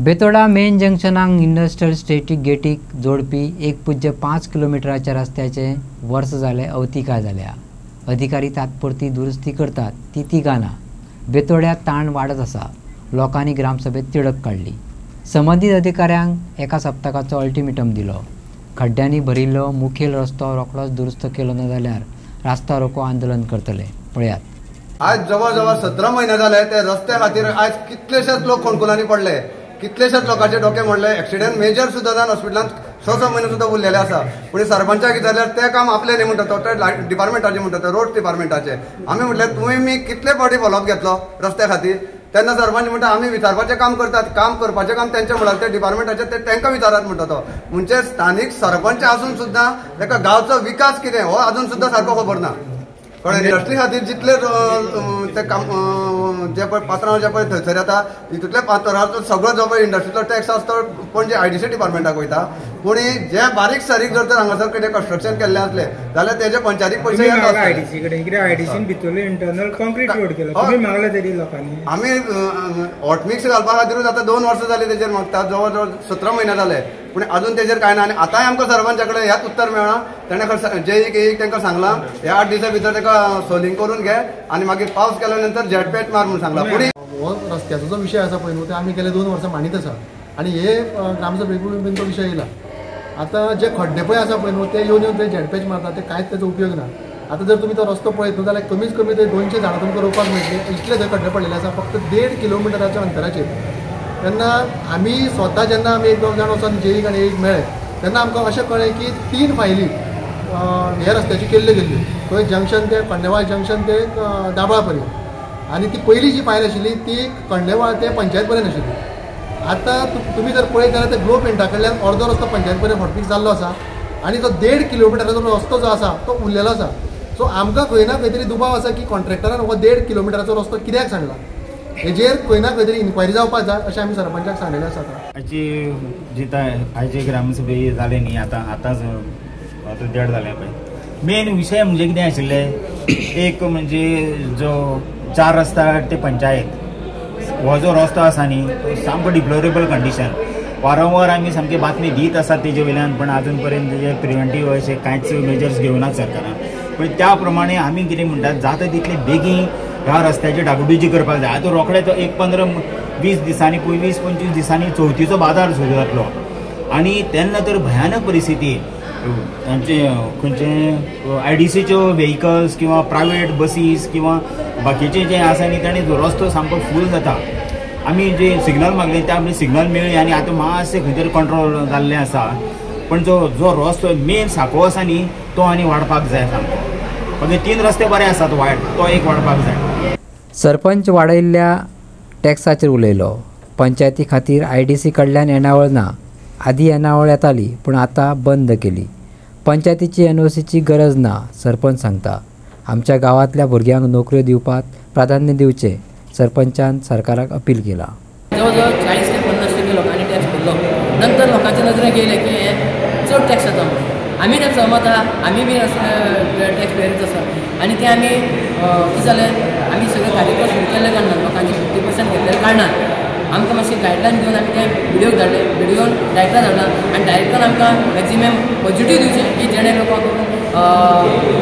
Betora main जंक्शनाक industrial static गेटीक जोडपी 1.5 किलोमिटराच्या रस्त्याचे वर्स जाले अवतिकाय जाल्या. अधिकारी तात्पुरती दुरुस्ती करतात ती तिगाना. बेतोड्यात ताण वाडत आसा. लोकांनी ग्रामसभेत तिडक काढली. संबंधित अधिकाऱ्यांक एका सप्तकाचो अल्टिमेटम दिलो. खड्ड्यांनी भरिल्लो मुखेल रस्तो रोखडोच दुरुस्त केलो ना जाल्यार रास्ता रोको आंदोलन करतले. पळयात. आज जवळ जवळ 17 महिने झाले ते रस्त्या खातीर आज कितलेशेच लोक खोणकुलांनी पडले. कितलेशेच लोकांचे डोके मोडले. एक्सिडेंट मेजर सुद्दां जावन हॉस्पिटलांत 6 महिने सुद्दां उरलेले आसा. पूण सरपंचाक कितें जाल्यार ते काम आपले न्ही म्हणटा तो डिपार्टमेंटाचे म्हणटा ते रोड डिपार्टमेंटाचे. आमी म्हटलें तुमी कितले फावटी फॉलोअप घेतलो रस्त्या खातीर. तेन्ना सरपंच म्हणटा आमी विचारपाचें काम करतात. काम करपाचें काम तेंचे म्हणल्यार ते डिपार्टमेंटाचे ते तांकां विचारात म्हणटा तो. म्हणजे स्थानीक सरपंच आसून सुद्दां ताका गांवचो विकास कितें हो अजून सुद्दां सारको खबर ना. कळ्ळें. इंडस्ट्री खातीर जितले ते काम जे पळय पात्रांव जे पळय थंयसर येता तितूंतल्या पात्रांचो सगळो जो पळय इंडस्ट्रीचो टॅक्स आसा तो पणजे IDC डिपार्टमेंटाक वयता. पूण जे बारीक सारीक जर तर हांगासर कितें कन्स्ट्रक्शन केल्लें आसलें जाल्यार तेजे पंचायतीक पयशे येता. IDC कडेन कितें IDCन भितरलो इंटरनल कॉन्क्रीट रोड केलो तुमी मागले तरी लोकांनी. आमी हॉट मिक्स घालपा खातीरूच आतां 2 वर्सां जालीं तेजेर मागतात. जवळ जवळ 17 महिने जाले पूण अजून तेजेर कांय ना. आनी आतांय आमकां सरपंचा कडेन ह्याच उत्तर मेळ्ळां. ताणें जे तांकां सांगलां ह्या 8 दिसां भितर ताका सोलिंग करून घे आनी मागीर पावस केल्या नंतर झेडपेट मार म्हणून सांगला. पूण हो रस्त्याचो जो विशय आसा पळय न्हू ते आमी गेले 2 वर्सां मांडीत आसा आनी हे ग्रामसभेकूय बीन तो विशय येयला. आतां जे खड्डे पळय आसा पळय न्हू ते येवन ते झेडपेच मारतात ते कांयच तेजो उपयोग ना. आतां जर तुमी तो रस्तो पळयत न्हू जाल्यार कमीच कमी ते 200 झाडां तुमकां रोवपाक मेळटली. इतले थंय खड्डे पडलेले आसा फक्त 1.5 किलोमिटराच्या अंतराचेर. तेन्ना आमी स्वता जेन्ना आमी 1-2 जाण वचून जेईक आनी एक मेळ्ळे तेन्ना आमकां अशें कळ्ळें की 3 फायली हे रस्त्याची केल्ल्यो गेल्ल्यो. थंय जंक्शन ते खंडेवाळ जंक्शन ते दाबळा पर्यंत. आनी ती पयली जी फायल आशिल्ली ती खंडेवाळ ते पंचायत पर्यंत आशिल्ली. आतां तुमी जर पळयत जाल्यार ते ग्लो पेंटा कडल्यान अर्दो रस्तो पंचायत पर्यंत हॉटमिक्स जाल्लो आसा आनी तो 1.5 किलोमिटराचो रस्तो जो आसा तो उरलेलो आसा. सो आमकां खंय ना खंय तरी दुबाव आसा की कॉन्ट्रॅक्टरान हो 1.5 किलोमिटराचो रस्तो कित्याक सांडला. हेजेर खंय ना खंय तरी इन्क्वायरी जावपाक जाय अशें आमी सरपंचाक सांगलेलें आसा. आयची ग्रामसभे जाले न्ही आतांच 1.5 जाले पळय. मेन विशय म्हणजे कितें आशिल्लें एक म्हणजे जो 4 रस्ता ते पंचायत हो जो रस्तो आसा न्ही तो सामको डिप्लोरेबल कंडिशन. वारंवार आमी सामकी बातमी दीत आसात तेजे वयल्यान पण अजून पर्यंत तेजे प्रिव्हेंटीव अशे कांयच मेजर्स घेवनात सरकारान. पण त्या प्रमाणे आमी कितें म्हणटात जाता तितले बेगीन ह्या रस्त्याची डागडुजी करपाक जाय. आतां रोखडे तो 15-20 दिसांनी 20-25 दिसांनी चवथीचो बाजार सुरू जातलो आनी तेन्ना तर भयानक परिस्थिती तांचे खंयचे IDCच्यो व्हेकल्स किंवा प्रायवेट बसीस किंवा बाकीचे जे आसा न्ही तांणी रस्तो सामको फूल जाता. आमी जे सिग्नल मागले ते आमी सिग्नल मेळ्ळी आनी आतां मातशें खंय तरी कंट्रोल जाल्लें आसा. पण जो रस्तो मेन साको आसा न्ही तो आनी वाडपाक जाय सामको. म्हणजे 3 रस्ते बरे आसात वायट तो एक वाडपाक जाय. सरपंच वाडयल्ल्या टॅक्साचेर उलयलो. पंचायती खातीर IDC कडल्यान येणावळ ना. आदी येणावळ येताली पूण आतां बंद केली. पंचायतीची NOCची गरज ना सरपंच सांगता. आमच्या गांवांतल्या भुरग्यांक नोकऱ्यो दिवपाक प्राधान्य दिवचे सरपंचान सरकाराक अपील केला. जवळ जवळ 40 ते 50% लोकांनी टॅक्स भरलो. नंतर लोकांच्या नजरेक येयलें की हे चड टॅक्स येता म्हणून. आमी त्यात सहमत आहा. आमी बी टॅक्स पेयरच आसा आनी ते आमी कितें जालें आमी सगळे कार्यक्रम सुरू केल्ले कारणान लोकांचे 50% घेतलेल्या कारणान आमकां मातशी गायडलायन दिवन आमी ते व्हिडिओ धाडले. व्हिडिओन डायरेक्टर धाडला आनी डायरेक्टरान आमकां मॅक्झिमम पॉजिटीव दिवचें की जेणे लोकांक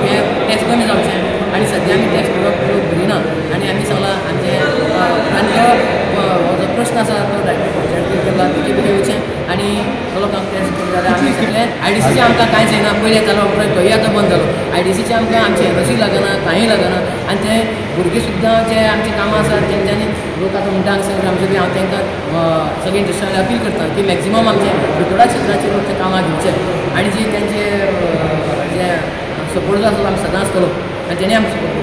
हे टॅक्स कमी जावचें. आनी सद्या आमी टॅक्स भरिना आनी आमी सांगलां आमचे जो प्रश्न आसा तो डायरेक्टर केला बेगी बेगी येवचें आनी तो लोकांक टॅक्स कमी जाल्यार आमी सगळें IDCचें आमकां कांयच येना. पयलीं येतालो तोय आतां बंद जालो. IDCचें आमकां आमचे NOC लागना कांय लागना आनी ते भुरगीं सुद्दां जे आमची कामां आसात तेंच्यांनी लोक आतां म्हणटा हांगासर आमचे हांव तांकां सगळे इंडस्ट्रीयल अपील करता की मॅक्झिमम आमचे बेतोडा क्षेत्राचेर लोक कामां घेवचे आनी जी तेंचे जे सपोर्ट जो आसलो आमी सदां आसतलो आनी तेणी आमकां सपोर्ट